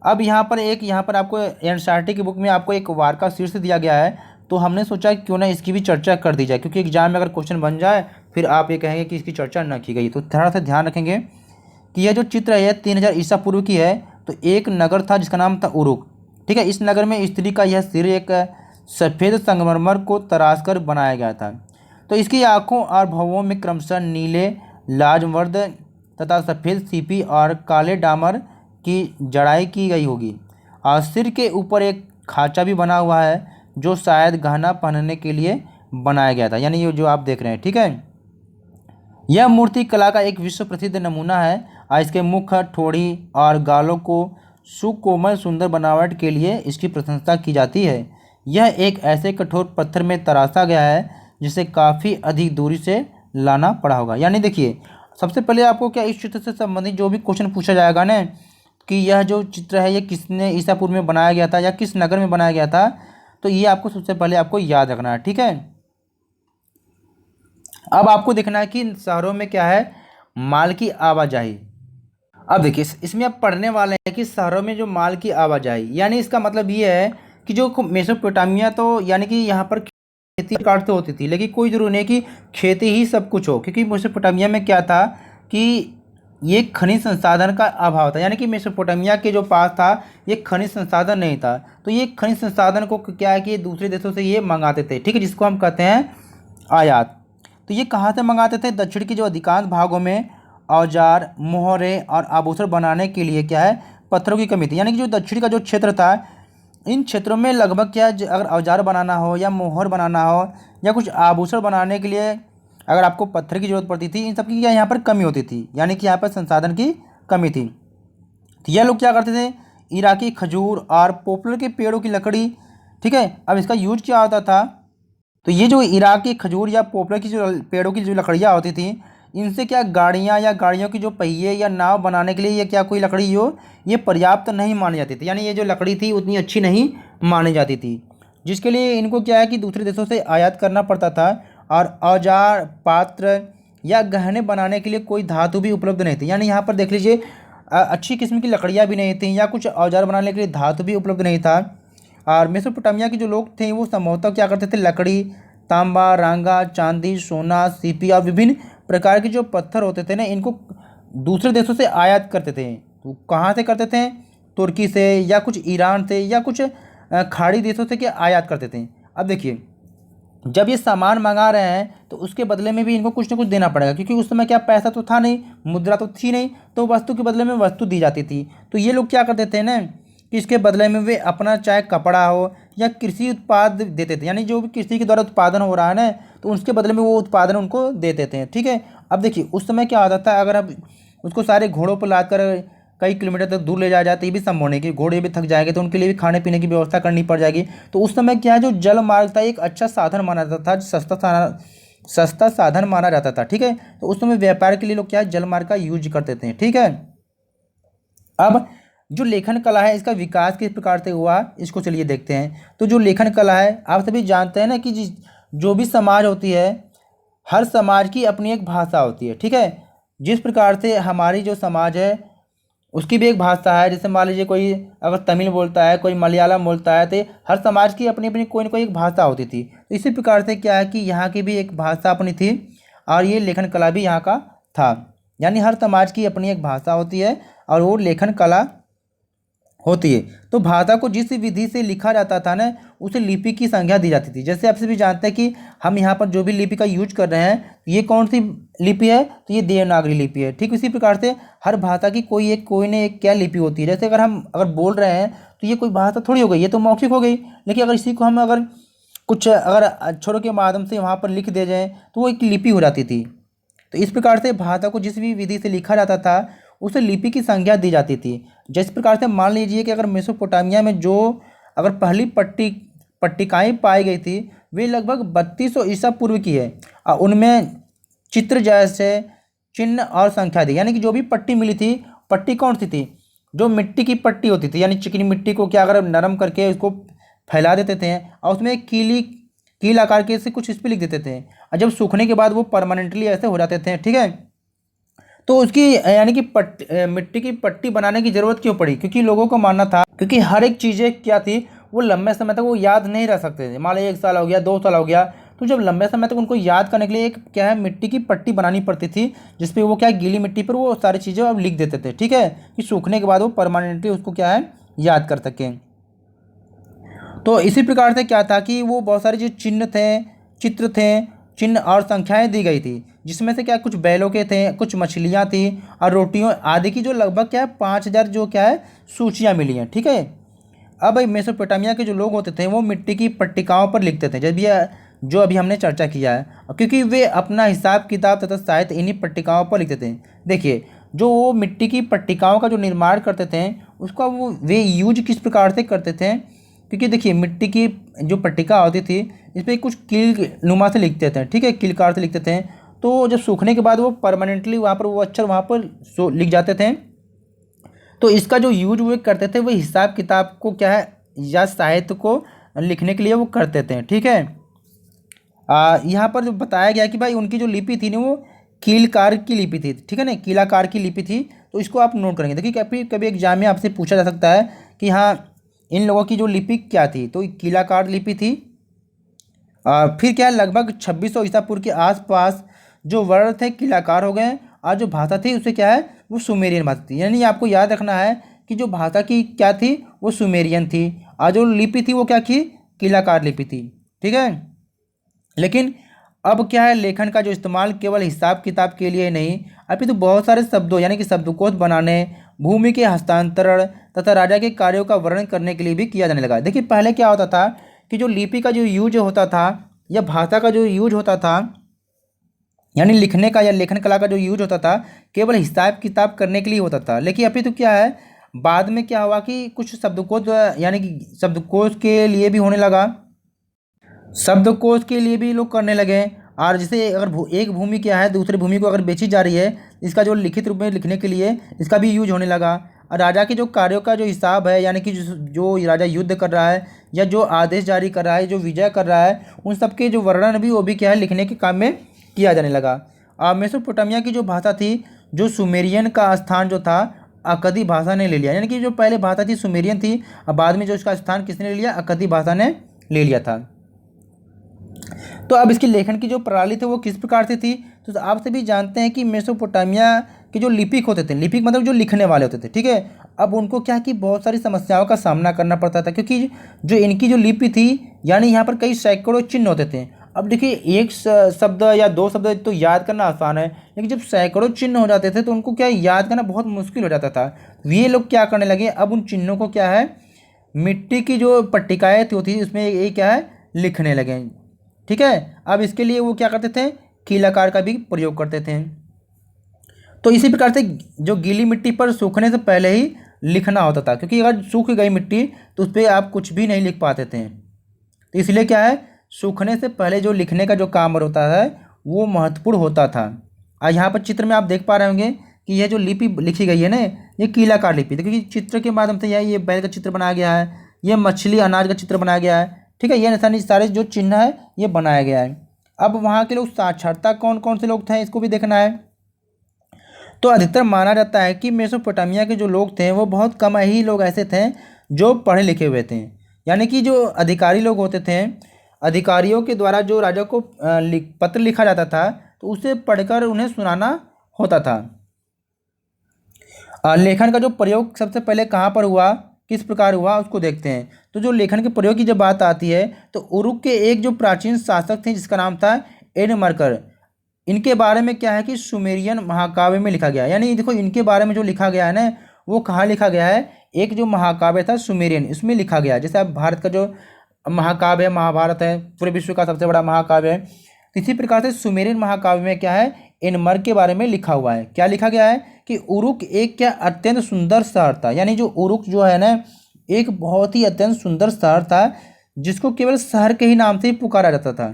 अब यहाँ पर आपको एनसीईआरटी की बुक में आपको एक वार का शीर्ष दिया गया है, तो हमने सोचा कि क्यों ना इसकी भी चर्चा कर दी जाए, क्योंकि एग्जाम में अगर क्वेश्चन बन जाए फिर आप ये कहेंगे कि इसकी चर्चा ना की गई। तो थोड़ा सा ध्यान रखेंगे कि यह जो चित्र है 3000 ईसा पूर्व की है। तो एक नगर था जिसका नाम था उरुक, ठीक है। इस नगर में स्त्री का यह सिर एक सफ़ेद संगमरमर को तराश कर बनाया गया था। तो इसकी आँखों और भौहों में क्रमशः नीले, लाजवर्द तथा सफ़ेद सीपी और काले डामर की जड़ाई की गई होगी। और सिर के ऊपर एक खांचा भी बना हुआ है जो शायद गहना पहनने के लिए बनाया गया था, यानी ये जो आप देख रहे हैं, ठीक है। यह मूर्ति कला का एक विश्व प्रसिद्ध नमूना है और इसके मुख, ठोड़ी और गालों को सुकोमल सुंदर बनावट के लिए इसकी प्रशंसा की जाती है। यह एक ऐसे कठोर पत्थर में तराशा गया है जिसे काफ़ी अधिक दूरी से लाना पड़ा होगा। यानी देखिए, सबसे पहले आपको क्या इस चित्र से संबंधित जो भी क्वेश्चन पूछा जाएगा ना कि यह जो चित्र है ये किसने ईसा पूर्व में बनाया गया था या किस नगर में बनाया गया था, तो ये आपको सबसे पहले आपको याद रखना है, ठीक है। अब आपको देखना है कि शहरों में क्या है, माल की आवाजाही। अब देखिए इसमें आप पढ़ने वाले हैं कि शहरों में जो माल की आवाजाही, यानी इसका मतलब ये है कि जो मेसोपोटामिया, तो यानी कि यहाँ पर खेती काट तो होती थी, लेकिन कोई जरूरी नहीं कि खेती ही सब कुछ हो, क्योंकि मेसोपोटामिया में क्या था कि ये खनिज संसाधन का अभाव था। यानी कि मेसोपोटामिया के जो पास था ये खनिज संसाधन नहीं था, तो ये खनिज संसाधन को क्या है कि दूसरे देशों से ये मंगाते थे, ठीक है, जिसको हम कहते हैं आयात। तो ये कहाँ से मंगाते थे? दक्षिण के जो अधिकांश भागों में औजार, मोहरे और आभूषण बनाने के लिए क्या है, पत्थरों की कमी थी। यानी कि जो दक्षिण का जो क्षेत्र था, इन क्षेत्रों में लगभग क्या अगर औजार बनाना हो या मोहर बनाना हो या कुछ आभूषण बनाने के लिए अगर आपको पत्थर की जरूरत पड़ती थी, इन सब की क्या यहाँ पर कमी होती थी, यानी कि यहाँ पर संसाधन की कमी थी। तो यह लोग क्या करते थे, इराकी खजूर और पॉपुलर के पेड़ों की लकड़ी, ठीक है। अब इसका यूज क्या होता था, तो ये जो इराकी खजूर या पॉपुलर की जो पेड़ों की जो लकड़ियाँ होती थी, इनसे क्या गाड़ियाँ या गाड़ियों की जो पहिए या नाव बनाने के लिए ये क्या कोई लकड़ी हो ये पर्याप्त नहीं मानी जाती थी। यानी ये जो लकड़ी थी उतनी अच्छी नहीं मानी जाती थी, जिसके लिए इनको क्या है कि दूसरे देशों से आयात करना पड़ता था। और औजार, पात्र या गहने बनाने के लिए कोई धातु भी उपलब्ध नहीं थी। यानी यहाँ पर देख लीजिए अच्छी किस्म की लकड़ियाँ भी नहीं थी या कुछ औजार बनाने के लिए धातु भी उपलब्ध नहीं था। और मेसोपोटामिया के जो लोग थे वो संभवतः क्या करते थे, लकड़ी, तांबा, रांगा, चांदी, सोना, सीपी और विभिन्न प्रकार के जो पत्थर होते थे ना, इनको दूसरे देशों से आयात करते थे। तो कहाँ से करते थे? तुर्की से या कुछ ईरान से या कुछ खाड़ी देशों से क्या आयात करते थे। अब देखिए जब ये सामान मंगा रहे हैं तो उसके बदले में भी इनको कुछ ना कुछ देना पड़ेगा, क्योंकि उस समय क्या पैसा तो था नहीं, मुद्रा तो थी नहीं, तो वस्तु के बदले में वस्तु दी जाती थी। तो ये लोग क्या करते थे ना कि इसके बदले में वे अपना चाहे कपड़ा हो या कृषि उत्पाद देते थे, यानी जो भी कृषि के द्वारा उत्पादन हो रहा है ना, तो उसके बदले में वो उत्पादन उनको दे देते हैं, ठीक है। अब देखिए उस समय क्या होता था, अगर अब उसको सारे घोड़ों पर लाकर कई किलोमीटर तक दूर ले जाया जाए तो ये भी संभव नहीं, कि घोड़े भी थक जाएंगे तो उनके लिए भी खाने पीने की व्यवस्था करनी पड़ जाएगी। तो उस समय क्या है, जो जल मार्ग था एक अच्छा साधन माना जाता था, सस्ता साधन माना जाता था, ठीक है। तो उस समय व्यापार के लिए लोग क्या है, जल मार्ग का यूज करते थे, ठीक है। अब जो लेखन कला है इसका विकास किस प्रकार से हुआ इसको चलिए देखते हैं। तो जो लेखन कला है, आप सभी जानते हैं ना कि जो भी समाज होती है, हर समाज की अपनी एक भाषा होती है, ठीक है। जिस प्रकार से हमारी जो समाज है उसकी भी एक भाषा है, जैसे मान लीजिए कोई अगर तमिल बोलता है, कोई मलयालम बोलता है, तो हर समाज की अपनी अपनी कोई ना कोई एक भाषा होती थी। तो इसी प्रकार से क्या है कि यहाँ की भी एक भाषा अपनी थी और ये लेखन कला भी यहाँ का था। यानी हर समाज की अपनी एक भाषा होती है और वो लेखन कला होती है। तो भाषा को जिस विधि से लिखा जाता था ना, उसे लिपि की संज्ञा दी जाती थी। जैसे आप सभी जानते हैं कि हम यहाँ पर जो भी लिपि का यूज कर रहे हैं, ये कौन सी लिपि है, तो ये देवनागरी लिपि है। ठीक उसी प्रकार से हर भाषा की कोई न एक क्या लिपि होती है। जैसे अगर बोल रहे हैं तो ये कोई भाषा थोड़ी हो गई, ये तो मौखिक हो गई। लेकिन अगर इसी को हम कुछ अक्षरों के माध्यम से वहाँ पर लिख दे जाएँ तो वो एक लिपि हो जाती थी। तो इस प्रकार से भाषा को जिस भी विधि से लिखा जाता था उसे लिपि की संज्ञा दी जाती थी। जिस प्रकार से मान लीजिए कि अगर मेसोपोटामिया में जो अगर पहली पट्टिकाएँ पाई गई थी वे लगभग 3200 ईसा पूर्व की है। और उनमें चित्र जैसे चिन्ह और संख्या थी। यानी कि जो भी पट्टी मिली थी, पट्टी कौन सी थी, जो मिट्टी की पट्टी होती थी, यानी चिकनी मिट्टी को क्या अगर नरम करके उसको फैला देते थे और उसमें कील आकार के से कुछ इस पर लिख देते थे, और जब सूखने के बाद वो परमानेंटली ऐसे हो जाते थे, ठीक है। तो उसकी यानी कि मिट्टी की पट्टी बनाने की ज़रूरत क्यों पड़ी, क्योंकि लोगों को मानना था, क्योंकि हर एक चीज़ें क्या थी वो लंबे समय तक वो याद नहीं रह सकते थे। मान लो 1 साल हो गया, 2 साल हो गया, तो जब लंबे समय तक उनको याद करने के लिए एक क्या है मिट्टी की पट्टी बनानी पड़ती थी, जिसपे वो क्या है गीली मिट्टी पर वो सारी चीज़ें अब लिख देते थे, ठीक है, कि सूखने के बाद वो परमानेंटली उसको क्या है याद कर सकें। तो इसी प्रकार से क्या था कि वो बहुत सारे जो चिन्ह थे, चित्र थे, चिन्ह और संख्याएं दी गई थी, जिसमें से क्या कुछ बैलों के थे, कुछ मछलियां थी और रोटियों आदि की जो लगभग क्या है 5,000 जो क्या है सूचियाँ मिली हैं, ठीक है। अब मेसोपोटामिया के जो लोग होते थे वो मिट्टी की पट्टिकाओं पर लिखते थे, जब ये जो अभी हमने चर्चा किया है, क्योंकि वे अपना हिसाब किताब तथा साहित्य इन्हीं पट्टिकाओं पर लिखते थे। देखिए, जो वो मिट्टी की पट्टिकाओं का जो निर्माण करते थे उसका वो वे यूज किस प्रकार से करते थे, क्योंकि देखिए मिट्टी की जो पट्टिका होती थी इस पर कुछ कील नुमा से लिखते थे, ठीक है, कीलकार से लिखते थे। तो जब सूखने के बाद वो परमानेंटली वहाँ पर वो अक्षर वहाँ पर लिख जाते थे। तो इसका जो यूज वो करते थे वो हिसाब किताब को क्या है या साहित्य को लिखने के लिए वो करते थे, ठीक है। यहाँ पर जो बताया गया कि भाई उनकी जो लिपि थी ना वो कीलकार की लिपि थी, ठीक है ना, कीलाकार की लिपि थी। तो इसको आप नोट करेंगे। देखिए कभी कभी एग्जाम में आपसे पूछा जा सकता है कि हाँ इन लोगों की जो लिपि क्या थी, तो कीलाकार लिपि थी। फिर क्या है लगभग 2600 ईसा पूर्व के आसपास जो वर्ण थे कीलाकार हो गए और जो भाषा थी उसे क्या है वो सुमेरियन भाषा थी। यानी आपको याद रखना है कि जो भाषा की क्या थी वो सुमेरियन थी और जो लिपि थी वो क्या थी कीलाकार लिपि थी, ठीक है। लेकिन अब क्या है लेखन का जो इस्तेमाल केवल हिसाब किताब के लिए नहीं अभी तो बहुत सारे शब्दों यानी कि शब्दकोश बनाने, भूमि के हस्तांतरण तथा राजा के कार्यों का वर्णन करने के लिए भी किया जाने लगा। देखिए पहले क्या होता था कि जो लिपि का जो यूज होता था या भाषा का जो यूज होता था यानी लिखने का या लेखन कला का जो यूज होता था केवल हिसाब किताब करने के लिए होता था। लेकिन अभी तो क्या है बाद में क्या हुआ कि कुछ शब्दकोश यानी कि शब्दकोश के लिए भी होने लगा, शब्दकोश के लिए भी लोग करने लगे। और जैसे अगर एक भूमि क्या है दूसरी भूमि को अगर बेची जा रही है इसका जो लिखित रूप में लिखने के लिए इसका भी यूज होने लगा। और राजा के जो कार्यों का जो हिसाब है यानी कि जो राजा युद्ध कर रहा है या जो आदेश जारी कर रहा है, जो विजय कर रहा है, उन सब के जो वर्णन भी वो भी क्या है लिखने के काम में किया जाने लगा। मेसोपोटामिया की जो भाषा थी जो सुमेरियन का स्थान जो था अकदी भाषा ने ले लिया, यानी कि जो पहले भाषा थी सुमेरियन थी और बाद में जो इसका स्थान किसने ले लिया अकदी भाषा ने ले लिया था। तो अब इसकी लेखन की जो प्रणाली थी वो किस प्रकार से थी, तो आप सभी जानते हैं कि मेसोपोटामिया के जो लिपिक होते थे, लिपिक मतलब जो लिखने वाले होते थे, ठीक है। अब उनको क्या कि बहुत सारी समस्याओं का सामना करना पड़ता था क्योंकि जो इनकी जो लिपि थी यानी यहाँ पर कई सैकड़ों चिन्ह होते थे। अब देखिए एक शब्द या 2 शब्द तो याद करना आसान है, लेकिन जब सैकड़ों चिन्ह हो जाते थे तो उनको क्या याद करना बहुत मुश्किल हो जाता था। ये लोग क्या करने लगे अब उन चिन्हों को क्या है मिट्टी की जो पट्टिकाएँ होती थी उसमें ये क्या है लिखने लगे, ठीक है। अब इसके लिए वो क्या करते थे कीलाकार का भी प्रयोग करते थे। तो इसी प्रकार से जो गीली मिट्टी पर सूखने से पहले ही लिखना होता था, क्योंकि अगर सूख गई मिट्टी तो उस पर आप कुछ भी नहीं लिख पाते थे। तो इसलिए क्या है सूखने से पहले जो लिखने का जो काम होता है वो महत्वपूर्ण होता था। और यहाँ पर चित्र में आप देख पा रहे होंगे कि यह जो लिपि लिखी गई है ना ये कीलाकार लिपि, क्योंकि चित्र के माध्यम से ये बैल का चित्र बनाया गया है, ये मछली अनाज का चित्र बनाया गया है, ठीक है। ये निशानी सारे जो चिन्ह है ये बनाया गया है। अब वहाँ के लोग साक्षरता कौन कौन से लोग थे इसको भी देखना है। तो अधिकतर माना जाता है कि मेसोपोटामिया के जो लोग थे वो बहुत कम ही लोग ऐसे थे जो पढ़े लिखे हुए थे, यानी कि जो अधिकारी लोग होते थे अधिकारियों के द्वारा जो राजा को पत्र लिखा जाता था तो उसे पढ़कर उन्हें सुनाना होता था। लेखन का जो प्रयोग सबसे पहले कहाँ पर हुआ किस प्रकार हुआ उसको देखते हैं। तो जो लेखन के प्रयोग की जब बात आती है तो उरुक के एक जो प्राचीन शासक थे जिसका नाम था एनमरकर, इनके बारे में क्या है कि सुमेरियन महाकाव्य में लिखा गया है। यानी देखो इनके बारे में जो लिखा गया है ना वो कहाँ लिखा गया है, एक जो महाकाव्य था सुमेरियन इसमें लिखा गया। जैसे अब भारत का जो महाकाव्य है महाभारत है पूरे विश्व का सबसे बड़ा महाकाव्य है, तो इसी प्रकार से सुमेरियन महाकाव्य में क्या है एनमर के बारे में लिखा हुआ है। क्या लिखा गया है कि उरुक एक क्या अत्यंत सुंदर शहर था, यानी जो उरुक जो है ना एक बहुत ही अत्यंत सुंदर शहर था जिसको केवल शहर के ही नाम से ही पुकारा जाता था।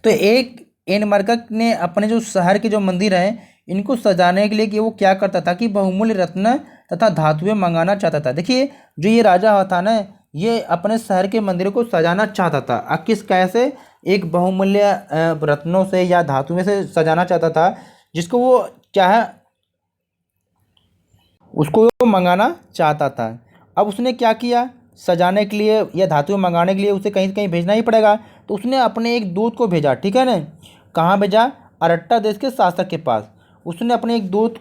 तो एक एनमरकक ने अपने जो शहर के जो मंदिर हैं इनको सजाने के लिए कि वो क्या करता था कि बहुमूल्य रत्न तथा धातुएं मंगाना चाहता था। देखिए जो ये राजा था ना ये अपने शहर के मंदिरों को सजाना चाहता था, किस कैसे एक बहुमूल्य रत्नों से या धातुएं से सजाना चाहता था जिसको वो क्या है उसको वो मंगाना चाहता था। अब उसने क्या किया सजाने के लिए या धातुएं मंगाने के लिए उसे कहीं से कहीं भेजना ही पड़ेगा। तो उसने अपने एक दूत को भेजा, ठीक है ना। कहाँ भेजा? अरट्टा देश के शासक के पास उसने अपने एक दूत,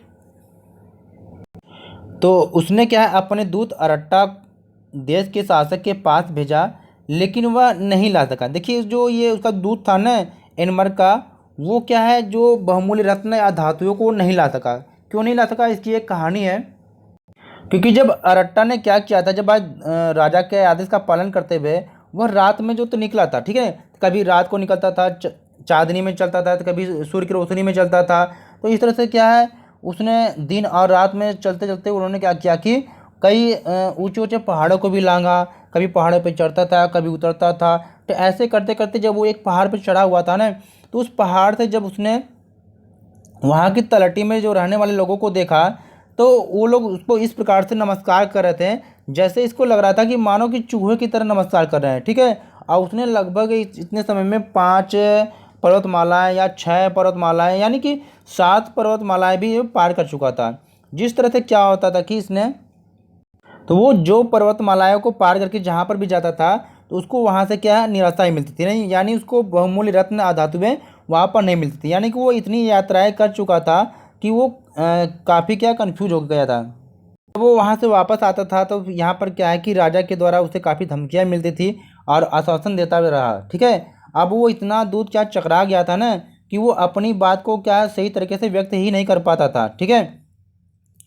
तो उसने क्या है अपने दूत अरट्टा देश के शासक के पास भेजा, लेकिन वह नहीं ला सका। देखिए जो ये उसका दूत था ना एनमर का, वो क्या है जो बहुमूल्य रत्न या धातुओं को नहीं ला सका। क्यों नहीं ला सका? इसकी एक कहानी है। क्योंकि जब अरट्टा ने क्या किया था, जब आज राजा के आदेश का पालन करते हुए वह रात में जो तो निकला था, ठीक है, कभी रात को निकलता था, चांदनी में चलता था, तो कभी सूर्य की रोशनी में चलता था। तो इस तरह से क्या है उसने दिन और रात में चलते चलते उन्होंने क्या किया कि कई ऊंचे ऊंचे पहाड़ों को भी लांघा, कभी पहाड़ों पे चढ़ता था, कभी उतरता था। तो ऐसे करते करते जब वो एक पहाड़ पे चढ़ा हुआ था ना, तो उस पहाड़ से जब उसने वहाँ की तलहटी में जो रहने वाले लोगों को देखा, तो वो लोग उसको इस प्रकार से नमस्कार कर रहे थे जैसे इसको लग रहा था कि मानो कि चूहे की तरह नमस्कार कर रहे हैं, ठीक है। और उसने लगभग इतने समय में 5 पर्वतमालाएं या 6 पर्वतमालाएं यानी कि 7 पर्वतमालाएं भी पार कर चुका था। जिस तरह से क्या होता था कि इसने, तो वो जो पर्वतमालाओं को पार करके जहाँ पर भी जाता था तो उसको वहाँ से क्या निराशा ही मिलती थी, नहीं यानी उसको बहुमूल्य रत्न आ धातुएं वहाँ पर नहीं मिलती थी। यानी कि वो इतनी यात्राएं कर चुका था कि वो काफ़ी क्या कन्फ्यूज हो गया था। जब वो वहाँ से वापस आता था तो यहाँ पर क्या है कि राजा के द्वारा उसे काफ़ी धमकियाँ मिलती थी और आश्वासन देता भी रहा, ठीक है। अब वो इतना दूर क्या चकरा गया था ना कि वो अपनी बात को क्या सही तरीके से व्यक्त ही नहीं कर पाता था, ठीक है।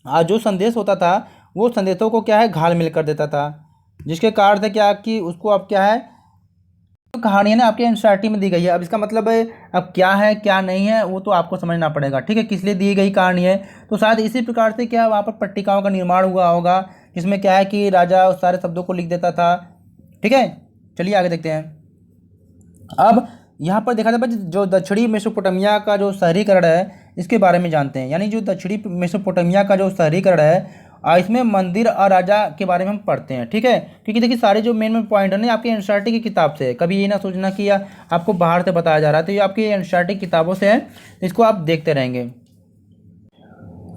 आज जो संदेश होता था वो संदेशों को क्या है घाल मिल कर देता था, जिसके कारण से क्या कि उसको अब क्या है, तो कहानी है ना आपके एनसीईआरटी में दी गई है। अब इसका मतलब है अब क्या है क्या नहीं है वो तो आपको समझना पड़ेगा, ठीक है, किस लिए दी गई कहानी है। तो शायद इसी प्रकार से क्या वहाँ पर पट्टिकाओं का निर्माण हुआ होगा, जिसमें क्या है कि राजा उस सारे शब्दों को लिख देता था, ठीक है। चलिए आगे देखते हैं। अब यहाँ पर देखा जाए जो दक्षिणी मेसोपोटामिया का जो शहरीकरण है इसके बारे में जानते हैं। यानी जो दक्षिणी मेसोपोटामिया का जो शहरीकरण है इसमें मंदिर और राजा के बारे में हम पढ़ते हैं, ठीक है। क्योंकि देखिए सारे जो मेन मेन पॉइंट है ना आपके एनसीईआरटी की किताब से, कभी ये ना सोचना कि आपको बाहर से बताया जा रहा है, तो ये आपकी एनसीईआरटी किताबों से है, इसको आप देखते रहेंगे।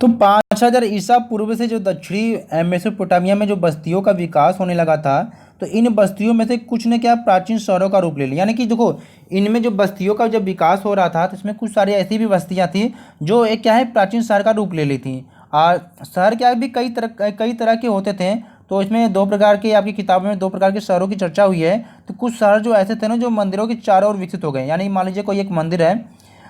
तो 5000 ईसा पूर्व से जो दक्षिणी मेसोपोटामिया में जो बस्तियों का विकास होने लगा था, तो इन बस्तियों में से कुछ ने क्या प्राचीन शहरों का रूप ले लिया। यानी कि देखो इनमें जो बस्तियों का जब विकास हो रहा था तो इसमें कुछ सारी ऐसी भी बस्तियां थी जो एक क्या है प्राचीन शहर का रूप ले ली थी। और शहर क्या भी कई तरह के होते थे। तो इसमें 2 प्रकार के आपकी किताबों में 2 प्रकार के शहरों की चर्चा हुई है। तो कुछ शहर जो ऐसे थे ना जो मंदिरों के चारों ओर विकसित हो गए। यानी मान लीजिए कोई एक मंदिर है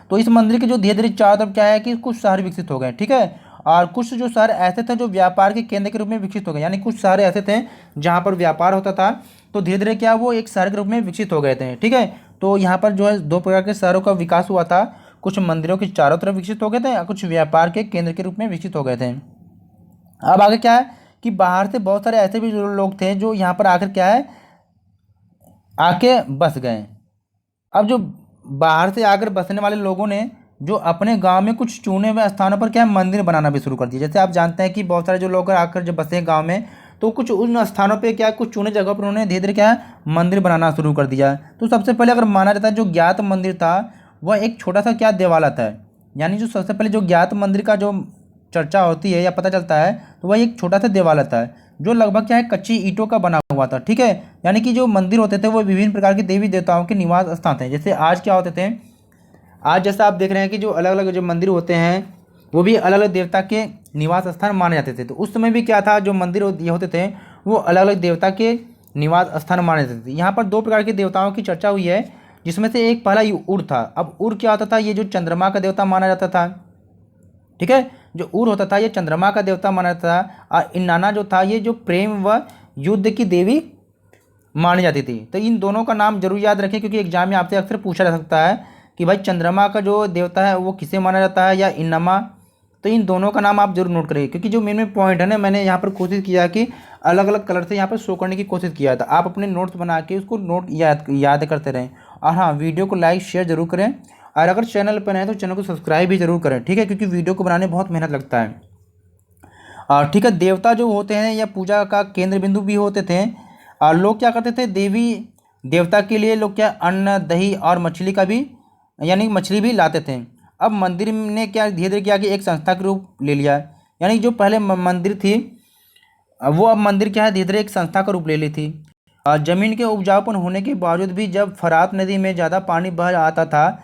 तो इस मंदिर के जो धीरे धीरे चारों तरफ क्या है कि कुछ शहर विकसित हो गए, ठीक है। और कुछ जो शहर ऐसे थे जो व्यापार के केंद्र के रूप में विकसित हो गए। यानी कुछ शहर ऐसे थे जहाँ पर व्यापार होता था, तो धीरे धीरे क्या वो एक शहर के रूप में विकसित हो गए थे, ठीक है। तो यहाँ पर जो है 2 प्रकार के शहरों का विकास हुआ था, कुछ मंदिरों के चारों तरफ विकसित हो गए थे और कुछ व्यापार के केंद्र के रूप में विकसित हो गए थे। अब आगे क्या है कि बाहर से बहुत सारे ऐसे भी लोग थे जो यहाँ पर आकर क्या है आके बस गए। अब जो बाहर से आकर बसने वाले लोगों ने जो अपने गांव में कुछ चुने हुए स्थानों पर क्या है मंदिर बनाना भी शुरू कर दिया। जैसे आप जानते हैं कि बहुत सारे जो लोग आकर जब बसे गांव में तो कुछ उन स्थानों पे क्या कुछ चुने जगह पर उन्होंने धीरे धीरे क्या है मंदिर बनाना शुरू कर दिया। तो सबसे पहले अगर माना जाता है जो ज्ञात मंदिर था वह एक छोटा सा क्या देवालय था। यानी जो सबसे पहले जो ज्ञात मंदिर का जो चर्चा होती है या पता चलता है तो वह एक छोटा सा देवालय था जो लगभग क्या है कच्ची ईंटों का बना हुआ था, ठीक है। यानी कि जो मंदिर होते थे वो विभिन्न प्रकार के देवी देवताओं के निवास स्थान थे। जैसे आज क्या होते थे, आज जैसा आप देख रहे हैं कि जो अलग अलग जो मंदिर होते हैं वो भी अलग अलग देवता के निवास स्थान माने जाते थे। तो उस समय भी क्या था जो मंदिर ये होते थे वो अलग अलग देवता के निवास स्थान माने जाते थे। यहाँ पर 2 प्रकार के देवताओं की चर्चा हुई है, जिसमें से एक पहला उर था। अब उर क्या होता था, ये जो चंद्रमा का देवता माना जाता था, ठीक है। जो उर होता था ये चंद्रमा का देवता माना जाता था। और इन्नाना जो था ये जो प्रेम व युद्ध की देवी मानी जाती थी। तो इन दोनों का नाम जरूर याद रखें क्योंकि एग्जाम में आपसे अक्सर पूछा जा सकता है कि भाई चंद्रमा का जो देवता है वो किसे माना जाता है या इन्नमा। तो इन दोनों का नाम आप जरूर नोट करिए क्योंकि जो मेन पॉइंट है ना मैंने यहाँ पर कोशिश किया कि अलग अलग कलर से यहाँ पर शो करने की कोशिश किया था। आप अपने नोट्स बना के उसको नोट याद करते रहें। और हाँ, वीडियो को लाइक शेयर जरूर करें और अगर चैनल पर नए तो चैनल को सब्सक्राइब भी जरूर करें, ठीक है, क्योंकि वीडियो को बनाने बहुत मेहनत लगता है। और ठीक है, देवता जो होते हैं या पूजा का केंद्र बिंदु भी होते थे। और लोग क्या करते थे देवी देवता के लिए लोग क्या अन्न दही और मछली का भी यानी मछली भी लाते थे। अब मंदिर ने क्या धीरे धीरे किया कि एक संस्था के रूप ले लिया। यानी जो पहले मंदिर थी अब मंदिर क्या है, धीरे धीरे एक संस्था का रूप ले ली थी। जमीन के उपजाऊपन होने के बावजूद भी जब फरात नदी में ज़्यादा पानी बह आता था,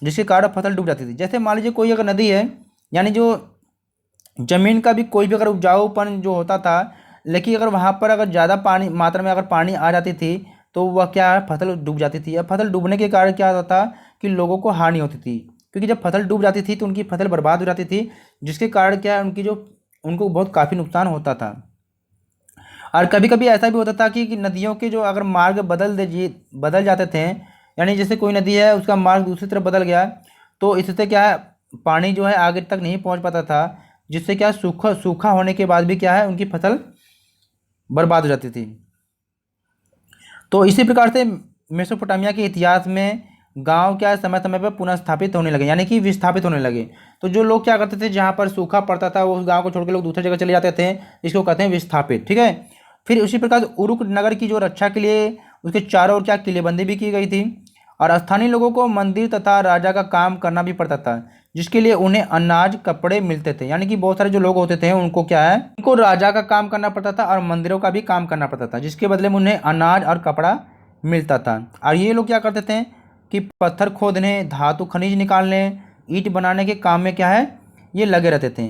जिसके कारण फसल डूब जाती थी। जैसे मान लीजिए कोई अगर नदी है, यानी जो जमीन का भी कोई भी अगर उपजाऊपन जो होता था, लेकिन अगर वहाँ पर अगर ज़्यादा पानी मात्रा में अगर पानी आ जाती थी तो वह क्या है, फसल डूब जाती थी। अब फसल डूबने के कारण क्या होता था कि लोगों को हानि होती थी, क्योंकि जब फसल डूब जाती थी तो उनकी फसल बर्बाद हो जाती थी, जिसके कारण क्या है, उनको बहुत काफ़ी नुकसान होता था। और कभी कभी ऐसा भी होता था कि नदियों के जो अगर मार्ग बदल जाते थे, यानी जैसे कोई नदी है उसका मार्ग दूसरी तरफ बदल गया, तो इससे क्या है, पानी जो है आगे तक नहीं पहुंच पाता था, जिससे क्या सूखा सूखा होने के बाद भी क्या है, उनकी फसल बर्बाद हो जाती थी। तो इसी प्रकार से मेसोपोटामिया के इतिहास में गांव क्या है, समय समय पर पुनः स्थापित होने लगे, यानी कि विस्थापित होने लगे। तो जो लोग क्या करते थे, जहाँ पर सूखा पड़ता था उस गांव को छोड़ के लोग दूसरी जगह चले जाते थे, इसको कहते हैं विस्थापित। ठीक है। फिर उसी प्रकार से उरुक नगर की जो रक्षा के लिए उसके चारों ओर क्या किलेबंदी भी की गई थी, और स्थानीय लोगों को मंदिर तथा राजा का काम करना भी पड़ता था, जिसके लिए उन्हें अनाज कपड़े मिलते थे। यानी कि बहुत सारे जो लोग होते थे उनको क्या है, उनको राजा का काम करना पड़ता था और मंदिरों का भी काम करना पड़ता था, जिसके बदले में उन्हें अनाज और कपड़ा मिलता था। और ये लोग क्या करते थे कि पत्थर खोदने, धातु खनिज निकालने, ईंट बनाने के काम में क्या है, ये लगे रहते थे।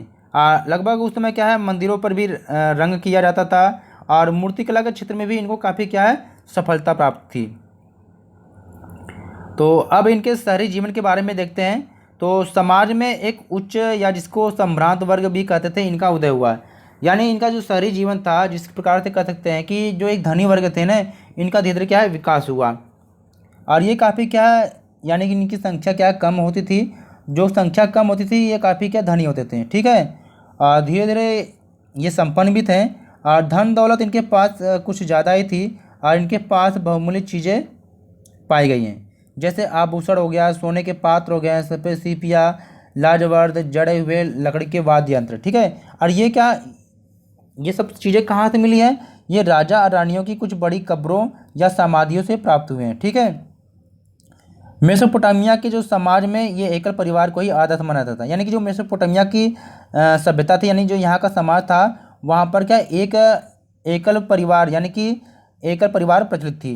लगभग उस समय क्या है, मंदिरों पर भी रंग किया जाता था, और मूर्तिकला के क्षेत्र में भी इनको काफ़ी क्या है, सफलता प्राप्त थी। तो अब इनके शहरी जीवन के बारे में देखते हैं। तो समाज में एक उच्च या जिसको सम्भ्रांत वर्ग भी कहते थे, इनका उदय हुआ। यानी इनका जो शहरी जीवन था, जिस प्रकार से कह सकते हैं कि जो एक धनी वर्ग थे ना, इनका धीरे धीरे क्या है, विकास हुआ। और ये काफ़ी क्या है, यानी कि इनकी संख्या क्या कम होती थी। जो संख्या कम होती थी ये काफ़ी क्या धनी होते थे। ठीक है। और धीरे धीरे ये संपन्न भी थे, और धन दौलत इनके पास कुछ ज़्यादा ही थी, और इनके पास बहुमूल्य चीज़ें पाई गई हैं, जैसे आभूषण हो गया, सोने के पात्र हो गए, सफ़ेद सीपिया, लाजवर्द, जड़े हुए लकड़ी के वाद्य यंत्र। ठीक है। और ये क्या, ये सब चीज़ें कहाँ से मिली हैं, ये राजा और रानियों की कुछ बड़ी कब्रों या समाधियों से प्राप्त हुए हैं। ठीक है। मेसोपोटामिया के जो समाज में ये एकल परिवार को ही आदर्श माना जाता था। यानी कि जो मेसोपोटामिया की सभ्यता थी, यानी जो यहाँ का समाज था, वहाँ पर क्या एक एकल परिवार, यानी कि एकल परिवार प्रचलित थी।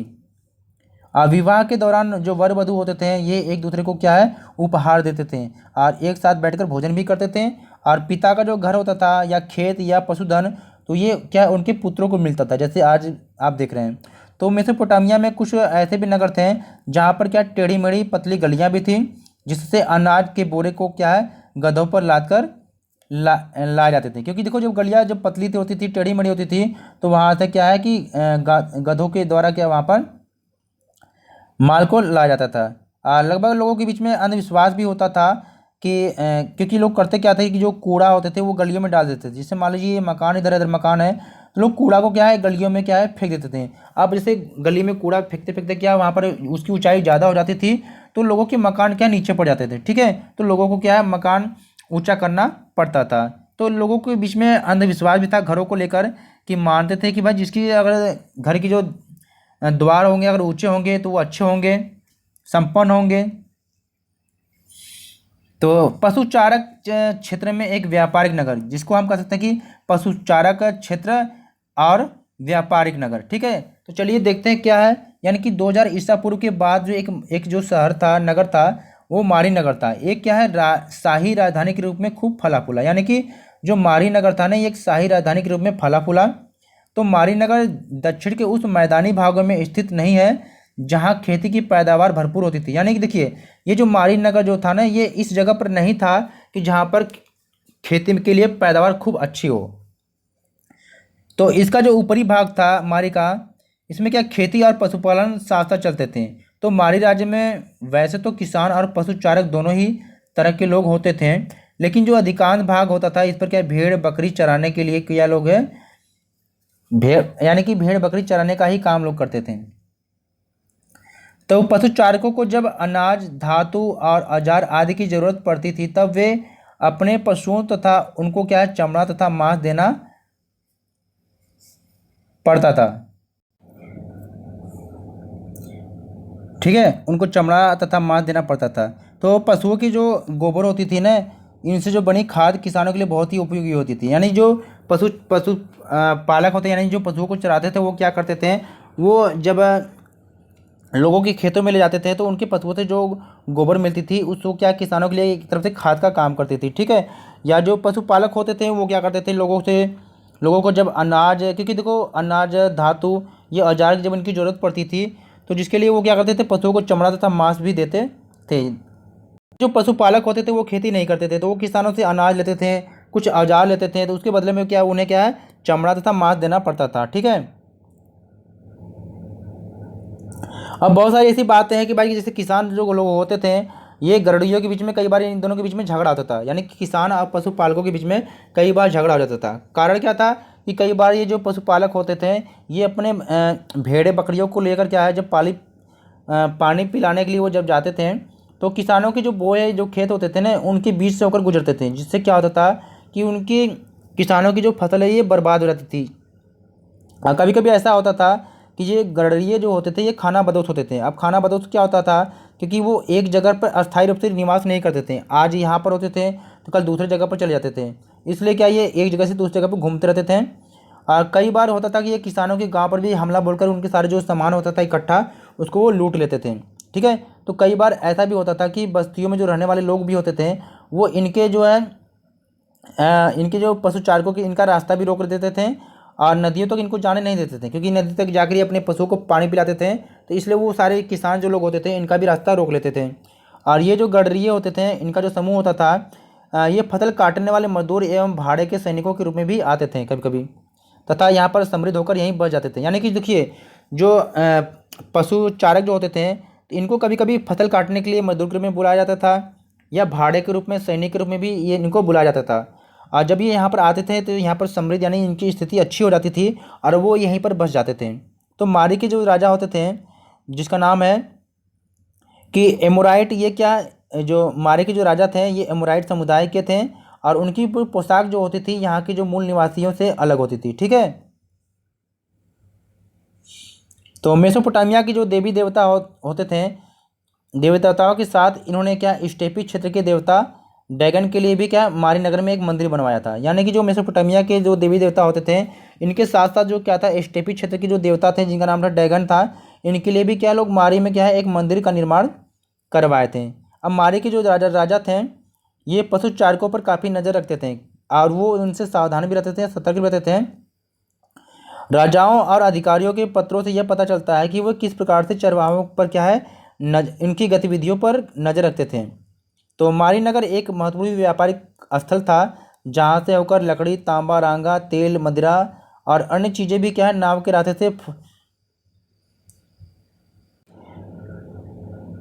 विवाह के दौरान जो वर वधू होते थे ये एक दूसरे को क्या है, उपहार देते थे, और एक साथ बैठकर भोजन भी करते थे। और पिता का जो घर होता था या खेत या पशुधन, तो ये क्या उनके पुत्रों को मिलता था, जैसे आज आप देख रहे हैं। तो मेसोपोटामिया में कुछ ऐसे भी नगर थे जहाँ पर क्या टेढ़ी मेढ़ी पतली गलियाँ भी थीं, जिससे अनाज के बोरे को क्या है, गधों पर लाद कर लाए जाते थे। क्योंकि देखो, जब गलियाँ जब पतली होती थी, टेढ़ी मेढ़ी होती थी, तो वहाँ से क्या है कि गधों के द्वारा क्या वहाँ पर माल को लाया जाता था। लगभग लोगों के बीच में अंधविश्वास भी होता था कि क्योंकि लोग करते क्या थे कि जो कूड़ा होते थे वो गलियों में डाल देते थे। जैसे मान लीजिए ये मकान, इधर इधर मकान है, तो लोग कूड़ा को क्या है, गलियों में क्या है, फेंक देते थे। अब जैसे गली में कूड़ा फेंकते फेंकते क्या वहाँ पर उसकी ऊंचाई ज़्यादा हो जाती थी, तो लोगों के मकान क्या नीचे पड़ जाते थे। ठीक है। तो लोगों को क्या है, मकान ऊँचा करना पड़ता था। तो लोगों के बीच में अंधविश्वास भी था घरों को लेकर, कि मानते थे कि भाई जिसकी अगर घर की जो द्वार होंगे अगर ऊंचे होंगे तो वो अच्छे होंगे, संपन्न होंगे। तो पशुचारक क्षेत्र में एक व्यापारिक नगर, जिसको हम कह सकते हैं कि पशुचारक क्षेत्र और व्यापारिक नगर। ठीक है। तो चलिए देखते हैं क्या है। यानी कि 2000 ईसा पूर्व के बाद जो एक जो शहर था, नगर था, वो मारी नगर था। एक क्या है, शाही राजधानी के रूप में खूब फला फूला। यानी कि जो मारी नगर था ना, ये एक शाही राजधानी के रूप में फला फूला। तो मारी नगर दक्षिण के उस मैदानी भागों में स्थित नहीं है जहाँ खेती की पैदावार भरपूर होती थी। यानी कि देखिए, ये जो मारी नगर जो था ना, ये इस जगह पर नहीं था कि जहाँ पर खेती के लिए पैदावार खूब अच्छी हो। तो इसका जो ऊपरी भाग था मारी का, इसमें क्या खेती और पशुपालन साथ साथ चलते थे। तो मारी राज्य में वैसे तो किसान और पशुचारक दोनों ही तरह के लोग होते थे, लेकिन जो अधिकांश भाग होता था इस पर क्या भेड़ बकरी चराने के लिए क्या लोग हैं, भेड़, यानी कि भेड़ बकरी चराने का ही काम लोग करते थे। तो पशुचारकों को जब अनाज, धातु और औजार आदि की जरूरत पड़ती थी, तब वे अपने पशुओं तथा उनको क्या है, चमड़ा तथा मांस देना पड़ता था। ठीक है, उनको चमड़ा तथा मांस देना पड़ता था। तो पशुओं की जो गोबर होती थी ना, इनसे जो बनी खाद किसानों के लिए बहुत ही उपयोगी होती थी। यानी जो पशु पशु पालक होते हैं, यानी जो पशुओं को चराते थे, वो क्या करते थे, वो जब लोगों के खेतों में ले जाते थे तो उनके पशुओं से जो गोबर मिलती थी उसको क्या किसानों के लिए एक तरफ से खाद का काम करती थी, ठीक है। या जो पशुपालक होते थे वो क्या करते थे, लोगों को जब अनाज, क्योंकि देखो अनाज, धातु, ये औजार की जब इनकी ज़रूरत पड़ती थी तो जिसके लिए वो क्या करते थे, पशुओं को चमड़ा तथा मांस भी देते थे। जो पशुपालक होते थे वो खेती नहीं करते थे, तो वो किसानों से अनाज लेते थे, कुछ औजार लेते थे, तो उसके बदले में क्या उन्हें क्या है, चमड़ा तथा मांस देना पड़ता था, ठीक है। अब बहुत सारी ऐसी बातें हैं कि भाई जैसे किसान जो लोग होते थे, ये गड़ड़ियों के बीच में कई बार इन दोनों के बीच में झगड़ा होता था, यानी कि किसान और पशुपालकों के बीच में कई बार झगड़ा हो जाता था। कारण क्या था कि कई बार ये जो पशुपालक होते थे ये अपने भेड़े बकरियों को लेकर क्या है, जब पानी पिलाने के लिए वो जब जाते थे तो किसानों के जो बोए जो खेत होते थे ना उनके बीच से होकर गुजरते थे, जिससे क्या होता था कि उनकी किसानों की जो फसल है ये बर्बाद हो जाती थी। कभी कभी ऐसा होता था कि ये गड़रिये जो होते थे ये खाना बदोश होते थे। अब खाना बदोश क्या होता था, क्योंकि वो एक जगह पर अस्थायी रूप से निवास नहीं करते थे, आज यहाँ पर होते थे तो कल दूसरी जगह पर चले जाते थे, इसलिए क्या ये एक जगह से दूसरी जगह पर घूमते रहते थे। और कई बार होता था कि ये किसानों के गाँव पर भी हमला बोलकर उनके सारे जो सामान होता था इकट्ठा उसको वो लूट लेते थे, ठीक है। तो कई बार ऐसा भी होता था कि बस्तियों में जो रहने वाले लोग भी होते थे वो इनके जो है इनके जो पशु चारकों की इनका रास्ता भी रोक देते थे और नदियों तक इनको जाने नहीं देते थे, क्योंकि नदी तक जाकर ही अपने पशुओं को पानी पिलाते थे, तो इसलिए वो सारे किसान जो लोग होते थे इनका भी रास्ता रोक लेते थे। और ये जो गडरिये होते थे इनका जो समूह होता था, ये फसल काटने वाले मजदूर एवं भाड़े के सैनिकों के रूप में भी आते थे कभी कभी, तथा यहाँ पर समृद्ध होकर यहीं बच जाते थे। यानी कि देखिए जो पशु चारक जो होते थे तो इनको कभी कभी फसल काटने के लिए मजदूर के रूप में बुलाया जाता था, या भाड़े के रूप में, सैनिक के रूप में भी ये इनको बुलाया जाता था। और जब ये यहाँ पर आते थे तो यहाँ पर समृद्ध यानी इनकी स्थिति अच्छी हो जाती थी और वो यहीं पर बस जाते थे। तो मारी के जो राजा होते थे जिसका नाम है कि एमोराइट, ये क्या, जो मारे के जो राजा थे ये एमोराइट समुदाय के थे और उनकी पोशाक जो होती थी यहाँ के जो मूल निवासियों से अलग होती थी, ठीक है। तो मेसोपोटामिया की जो देवी देवता होते थे, देवी देवताओं के साथ इन्होंने क्या स्टेपी क्षेत्र के देवता डैगन के लिए भी क्या मारी नगर में एक मंदिर बनवाया था। यानी कि जो मेसोपोटामिया के जो देवी देवता होते थे इनके साथ साथ जो क्या था स्टेपी क्षेत्र के जो देवता थे जिनका नाम था डैगन था, इनके लिए भी क्या लोग मारी में क्या है एक मंदिर का निर्माण करवाए थे। अब मारी के जो राजा थे ये पशु चारकों पर काफ़ी नज़र रखते थे और वो उनसे सावधान भी रहते थे, सतर्क भी रहते थे। राजाओं और अधिकारियों के पत्रों से यह पता चलता है कि वो किस प्रकार से चरवाहों पर क्या है इनकी गतिविधियों पर नज़र रखते थे। तो मारीनगर एक महत्वपूर्ण व्यापारिक स्थल था जहाँ से होकर लकड़ी, तांबा, रांगा, तेल, मदिरा और अन्य चीज़ें भी क्या है नाव के रास्ते से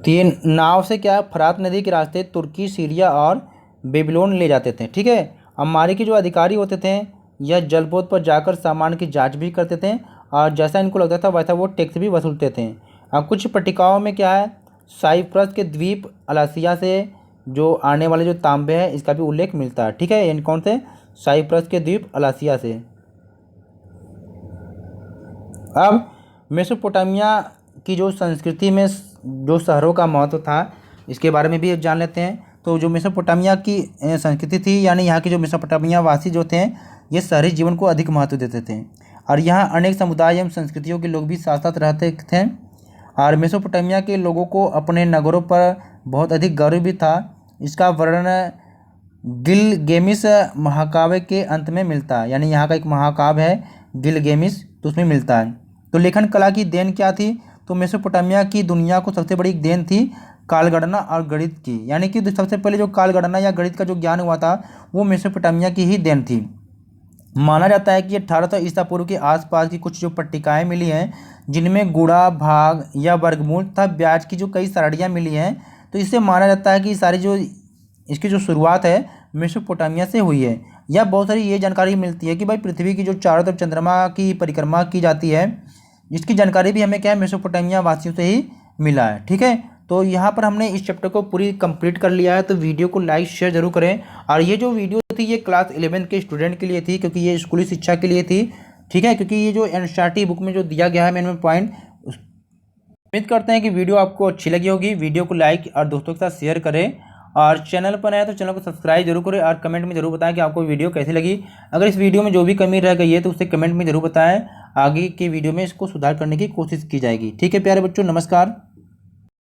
तीन नाव से क्या फरात नदी के रास्ते तुर्की, सीरिया और बेबीलोन ले जाते थे, ठीक है। अम्मारी के जो अधिकारी होते थे यह जलपोत पर जाकर सामान की जांच भी करते थे और जैसा इनको लगता था वैसा वो टैक्स भी वसूलते थे। अब कुछ पट्टिकाओं में क्या है साइप्रस के द्वीप अलासिया से जो आने वाले जो तांबे हैं इसका भी उल्लेख मिलता है, ठीक है। इन कौन से, साइप्रस के द्वीप अलासिया से। अब मेसोपोटामिया की जो संस्कृति में जो शहरों का महत्व था इसके बारे में भी जान लेते हैं। तो जो मेसोपोटामिया की संस्कृति थी यानी यहाँ के जो मेसोपोटामिया वासी जो थे ये शहरी जीवन को अधिक महत्व देते थे और यहाँ अनेक समुदाय एवं संस्कृतियों के लोग भी साथ साथ रहते थे और मेसोपोटामिया के लोगों को अपने नगरों पर बहुत अधिक गर्व भी था। इसका वर्णन गिलगेमिस महाकाव्य के अंत में मिलता है, यानी यहाँ का एक महाकाव्य है गिलगेमिस तो उसमें मिलता है। तो लेखन कला की देन क्या थी, तो मेसोपोटामिया की दुनिया को सबसे बड़ी देन थी कालगणना और गणित की, यानी कि सबसे पहले जो कालगणना या गणित का जो ज्ञान हुआ था वो मेसोपोटामिया की ही देन थी। माना जाता है कि 1800 ईसा पूर्व के आसपास की कुछ जो पट्टिकाएँ मिली हैं जिनमें गुणा, भाग या वर्गमूल तथा ब्याज की जो कई सारणियाँ मिली हैं, तो इससे माना जाता है कि सारी जो इसकी जो शुरुआत है मेसोपोटामिया से हुई है। या बहुत सारी ये जानकारी मिलती है कि भाई पृथ्वी की जो चारों तरफ चंद्रमा की परिक्रमा की जाती है जिसकी जानकारी भी हमें क्या है मेसोपोटामिया वासियों से ही मिला है, ठीक है। तो यहाँ पर हमने इस चैप्टर को पूरी कंप्लीट कर लिया है। तो वीडियो को लाइक शेयर जरूर करें और ये जो वीडियो थी ये क्लास 11 के स्टूडेंट के लिए थी क्योंकि ये स्कूली शिक्षा के लिए थी, ठीक है। क्योंकि ये जो एनसीईआरटी बुक में जो दिया गया है मेन पॉइंट, उम्मीद करते हैं कि वीडियो आपको अच्छी लगी होगी। वीडियो को लाइक और दोस्तों के साथ शेयर करें और चैनल पर आए तो चैनल को सब्सक्राइब जरूर करें और कमेंट में जरूर बताएं कि आपको वीडियो कैसी लगी। अगर इस वीडियो में जो भी कमी रह गई है तो उसे कमेंट में जरूर बताएं, आगे के वीडियो में इसको सुधार करने की कोशिश की जाएगी। ठीक है प्यारे बच्चों, नमस्कार।